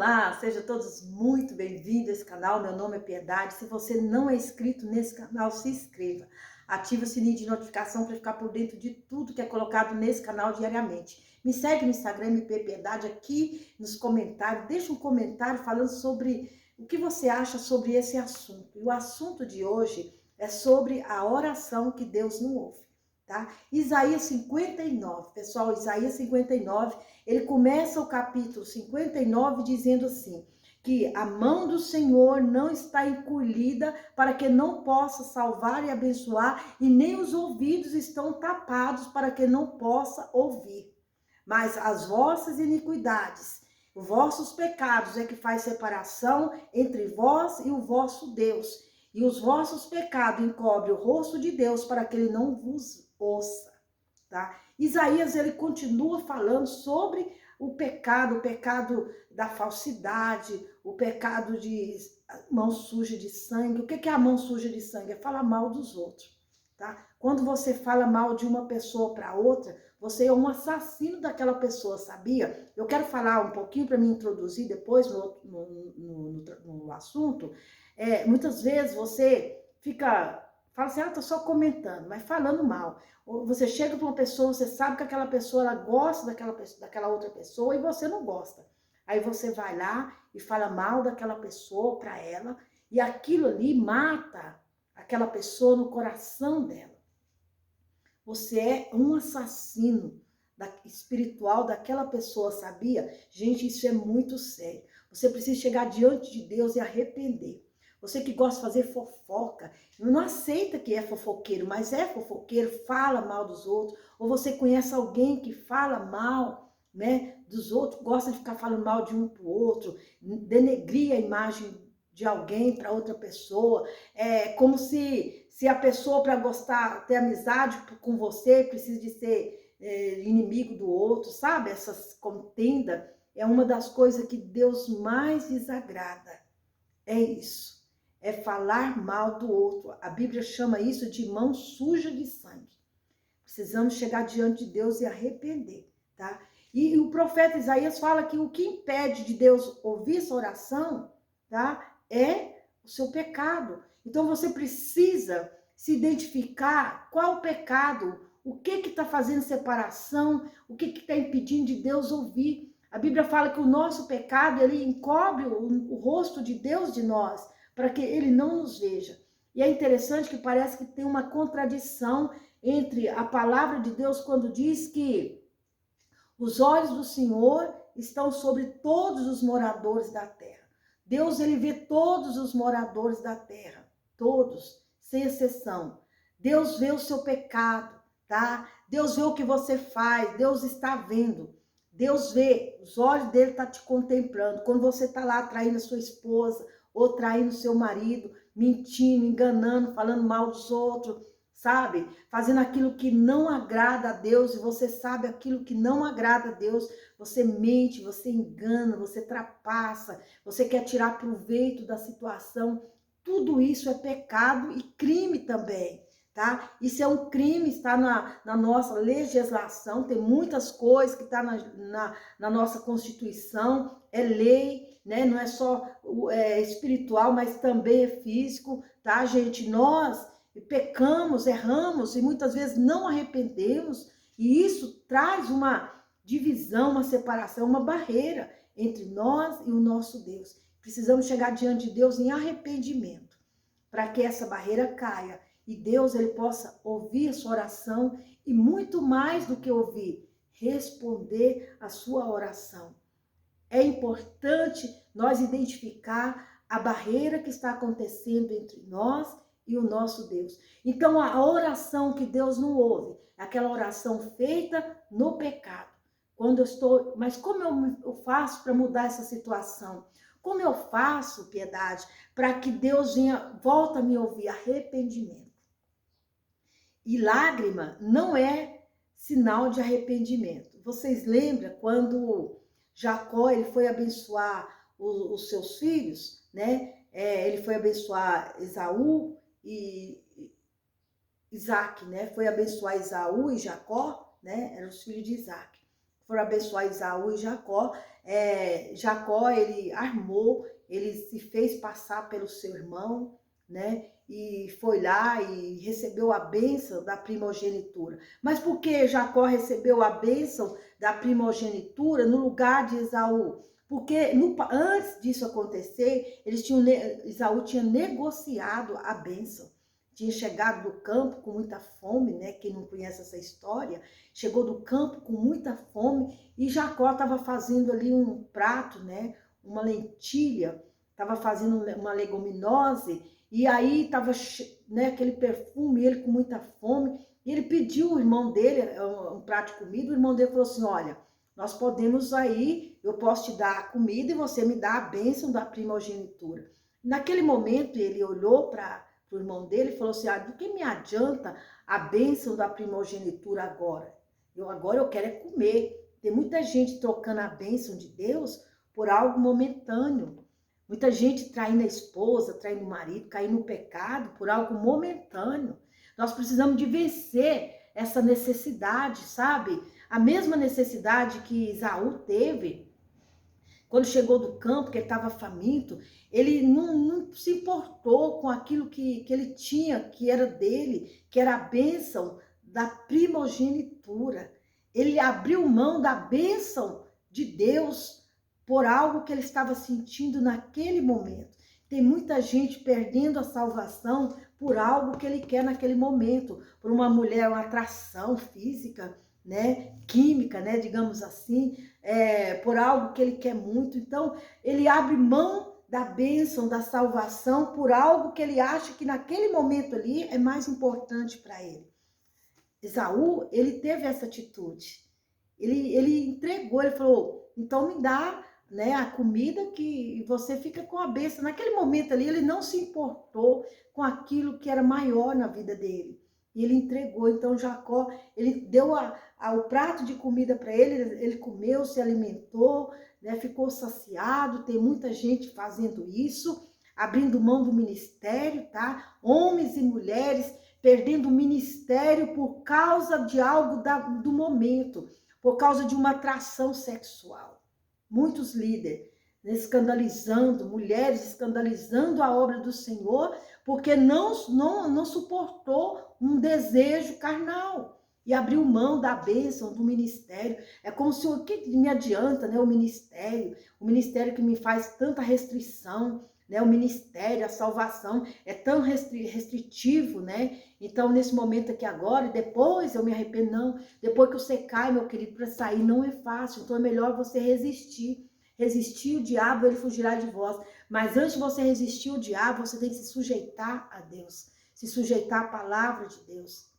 Olá, sejam todos muito bem-vindos a esse canal. Meu nome é Piedade. Se você não é inscrito nesse canal, se inscreva. Ative o sininho de notificação para ficar por dentro de tudo que é colocado nesse canal diariamente. Me segue no Instagram, MP Piedade, aqui nos comentários. Deixa um comentário falando sobre o que você acha sobre esse assunto. E o assunto de hoje é sobre a oração que Deus não ouve. Tá? Isaías 59, pessoal, Isaías 59, ele começa o capítulo 59 dizendo assim, que a mão do Senhor não está encolhida para que não possa salvar e abençoar, e nem os ouvidos estão tapados para que não possa ouvir. Mas as vossas iniquidades, os vossos pecados é que faz separação entre vós e o vosso Deus, e os vossos pecados encobrem o rosto de Deus para que ele não vos ouça, tá? Isaías, ele continua falando sobre o pecado da falsidade, o pecado de mão suja de sangue. O que é a mão suja de sangue? É falar mal dos outros, tá? Quando você fala mal de uma pessoa para outra, você é um assassino daquela pessoa, sabia? Eu quero falar um pouquinho para me introduzir depois no assunto. Muitas vezes você fala assim, tô só comentando, mas falando mal. Ou você chega para uma pessoa, você sabe que aquela pessoa ela gosta daquela outra pessoa e você não gosta. Aí você vai lá e fala mal daquela pessoa para ela e aquilo ali mata aquela pessoa no coração dela. Você é um assassino espiritual daquela pessoa, sabia? Gente, isso é muito sério. Você precisa chegar diante de Deus e arrepender. Você que gosta de fazer fofoca, não aceita que é fofoqueiro, mas é fofoqueiro, fala mal dos outros, ou você conhece alguém que fala mal, né, dos outros, gosta de ficar falando mal de um para o outro, denegrir a imagem de alguém para outra pessoa, como se a pessoa para gostar, ter amizade com você, precisa de ser inimigo do outro, sabe? Essas contendas é uma das coisas que Deus mais desagrada. É isso. É falar mal do outro. A Bíblia chama isso de mão suja de sangue. Precisamos chegar diante de Deus e arrepender, tá? E o profeta Isaías fala que o que impede de Deus ouvir essa oração, tá? É o seu pecado. Então você precisa se identificar qual o pecado, o que está fazendo separação, o que está impedindo de Deus ouvir. A Bíblia fala que o nosso pecado, ele encobre o rosto de Deus de nós, para que ele não nos veja. E é interessante que parece que tem uma contradição entre a palavra de Deus quando diz que os olhos do Senhor estão sobre todos os moradores da terra. Deus, ele vê todos os moradores da terra, todos, sem exceção. Deus vê o seu pecado, tá? Deus vê o que você faz, Deus está vendo. Deus vê, os olhos dele estão te contemplando. Quando você está lá traindo a sua esposa, ou traindo seu marido, mentindo, enganando, falando mal dos outros, sabe? Fazendo aquilo que não agrada a Deus, e você sabe aquilo que não agrada a Deus, você mente, você engana, você trapaça, você quer tirar proveito da situação. Tudo isso é pecado e crime também, tá? Isso é um crime, está na nossa legislação, tem muitas coisas que está na nossa Constituição, é lei, né? Não é só espiritual, mas também é físico, tá, gente? Nós pecamos, erramos e muitas vezes não arrependemos, e isso traz uma divisão, uma separação, uma barreira entre nós e o nosso Deus. Precisamos chegar diante de Deus em arrependimento, para que essa barreira caia e Deus ele possa ouvir a sua oração e muito mais do que ouvir, responder a sua oração. É importante nós identificar a barreira que está acontecendo entre nós e o nosso Deus. Então, a oração que Deus não ouve, é aquela oração feita no pecado. Mas como eu faço para mudar essa situação? Como eu faço, piedade, para que Deus volta a me ouvir? Arrependimento. E lágrima não é sinal de arrependimento. Vocês lembram quando Jacó ele foi abençoar os seus filhos, né? Ele foi abençoar Esaú e Isaac, né? Foi abençoar Esaú e Jacó, né? Eram os filhos de Isaac. Foram abençoar Esaú e Jacó. Jacó, ele armou, ele se fez passar pelo seu irmão, né? E foi lá e recebeu a bênção da primogenitura. Mas por que Jacó recebeu a bênção da primogenitura no lugar de Esaú? Porque antes disso acontecer, Esaú tinha negociado a bênção. Tinha chegado do campo com muita fome, né? Quem não conhece essa história, chegou do campo com muita fome e Jacó estava fazendo ali um prato, né? Uma lentilha, estava fazendo uma leguminosa e aí estava, né, aquele perfume, ele com muita fome, e ele pediu o irmão dele um prato de comida, o irmão dele falou assim, olha, nós podemos aí, eu posso te dar a comida e você me dá a bênção da primogenitura. Naquele momento ele olhou para o irmão dele e falou assim, do que me adianta a bênção da primogenitura agora? Agora eu quero é comer. Tem muita gente trocando a bênção de Deus por algo momentâneo. Muita gente traindo a esposa, traindo o marido, caindo no pecado por algo momentâneo. Nós precisamos de vencer essa necessidade, sabe? A mesma necessidade que Esaú teve quando chegou do campo, que ele estava faminto, ele não se importou com aquilo que ele tinha, que era dele, que era a bênção da primogenitura. Ele abriu mão da bênção de Deus por algo que ele estava sentindo naquele momento. Tem muita gente perdendo a salvação por algo que ele quer naquele momento, por uma mulher, uma atração física, né, química, né, digamos assim, por algo que ele quer muito. Então, ele abre mão da bênção, da salvação, por algo que ele acha que naquele momento ali é mais importante para ele. Esaú, ele teve essa atitude. Ele entregou, ele falou, então me dá, né, a comida que você fica com a bênção. Naquele momento ali, ele não se importou com aquilo que era maior na vida dele. E ele entregou. Então Jacó, ele deu o prato de comida para ele comeu, se alimentou, né, ficou saciado. Tem muita gente fazendo isso, abrindo mão do ministério, tá? Homens e mulheres perdendo o ministério por causa de algo do momento, por causa de uma atração sexual. Muitos líderes, né, escandalizando, mulheres escandalizando a obra do Senhor, porque não suportou um desejo carnal e abriu mão da bênção do ministério. É como se, o que me adianta, né, o ministério que me faz tanta restrição, né, o ministério, a salvação é tão restritivo, né? Então, nesse momento aqui agora, depois eu me arrependo, não. Depois que você cai, meu querido, para sair não é fácil. Então, é melhor você resistir. Resistir o diabo, ele fugirá de vós. Mas antes de você resistir o diabo, você tem que se sujeitar a Deus. Se sujeitar à palavra de Deus.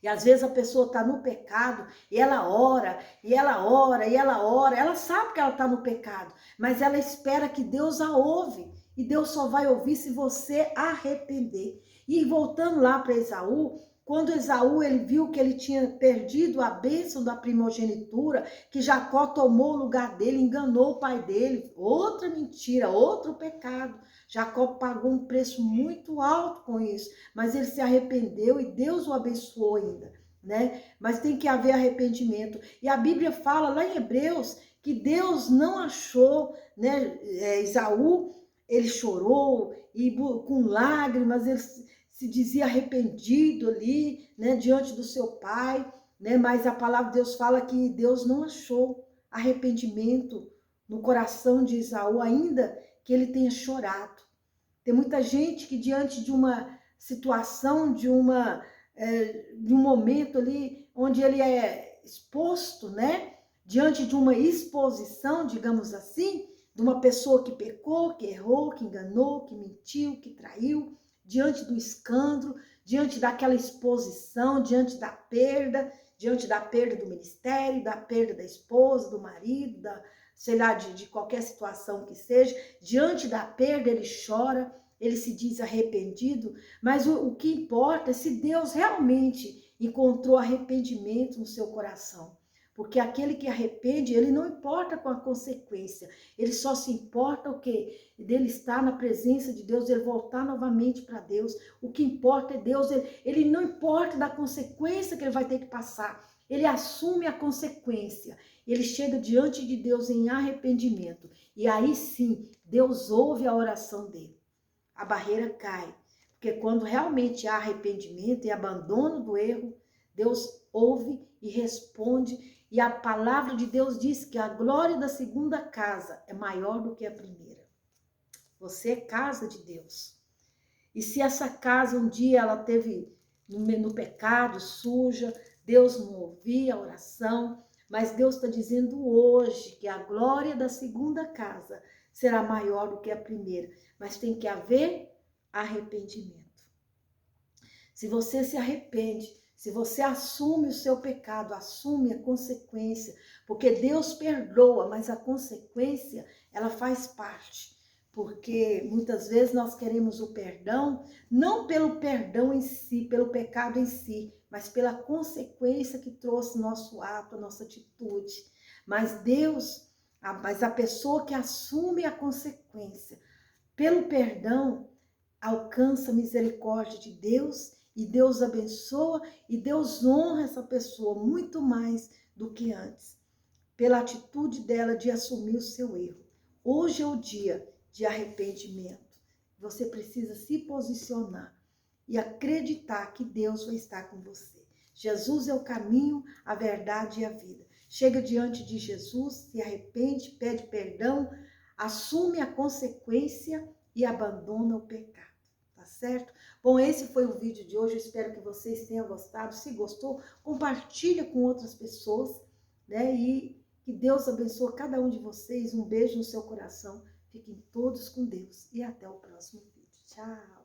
E às vezes a pessoa está no pecado, e ela ora, e ela ora, e ela ora. Ela sabe que ela está no pecado, mas ela espera que Deus a ouve. E Deus só vai ouvir se você arrepender. E voltando lá para Esaú, quando Esaú ele viu que ele tinha perdido a bênção da primogenitura, que Jacó tomou o lugar dele, enganou o pai dele, outra mentira, outro pecado. Jacó pagou um preço muito alto com isso, mas ele se arrependeu e Deus o abençoou ainda, né? Mas tem que haver arrependimento. E a Bíblia fala lá em Hebreus que Deus não achou, né, Esaú, ele chorou e com lágrimas, ele se dizia arrependido ali, né, diante do seu pai, né? Mas a palavra de Deus fala que Deus não achou arrependimento no coração de Esaú, ainda que ele tenha chorado. Tem muita gente que diante de uma situação, de um momento ali, onde ele é exposto, né? Diante de uma exposição, digamos assim, de uma pessoa que pecou, que errou, que enganou, que mentiu, que traiu, diante do escândalo, diante daquela exposição, diante da perda do ministério, da perda da esposa, do marido, sei lá, de qualquer situação que seja, diante da perda ele chora, ele se diz arrependido, mas o que importa é se Deus realmente encontrou arrependimento no seu coração. Porque aquele que arrepende, ele não importa com a consequência, ele só se importa o quê? Dele estar na presença de Deus, ele voltar novamente para Deus. O que importa é Deus, ele não importa da consequência que ele vai ter que passar, ele assume a consequência. ele chega diante de Deus em arrependimento. E aí sim, Deus ouve a oração dele. A barreira cai. Porque quando realmente há arrependimento e abandono do erro, Deus ouve e responde. E a palavra de Deus diz que a glória da segunda casa é maior do que a primeira. Você é casa de Deus. E se essa casa um dia ela teve no pecado, suja, Deus não ouvia a oração, mas Deus está dizendo hoje que a glória da segunda casa será maior do que a primeira. Mas tem que haver arrependimento. Se você se arrepende, se você assume o seu pecado, assume a consequência, porque Deus perdoa, mas a consequência, ela faz parte. Porque muitas vezes nós queremos o perdão, não pelo perdão em si, pelo pecado em si, mas pela consequência que trouxe nosso ato, nossa atitude. Mas a pessoa que assume a consequência pelo perdão, alcança a misericórdia de Deus e Deus abençoa e Deus honra essa pessoa muito mais do que antes, pela atitude dela de assumir o seu erro. Hoje é o dia de arrependimento. Você precisa se posicionar e acreditar que Deus vai estar com você. Jesus é o caminho, a verdade e a vida. Chega diante de Jesus, se arrepende, pede perdão, assume a consequência e abandona o pecado. Tá certo? Bom, esse foi o vídeo de hoje. Eu espero que vocês tenham gostado. Se gostou, compartilha com outras pessoas, né? E que Deus abençoe cada um de vocês. Um beijo no seu coração. Fiquem todos com Deus. E até o próximo vídeo. Tchau!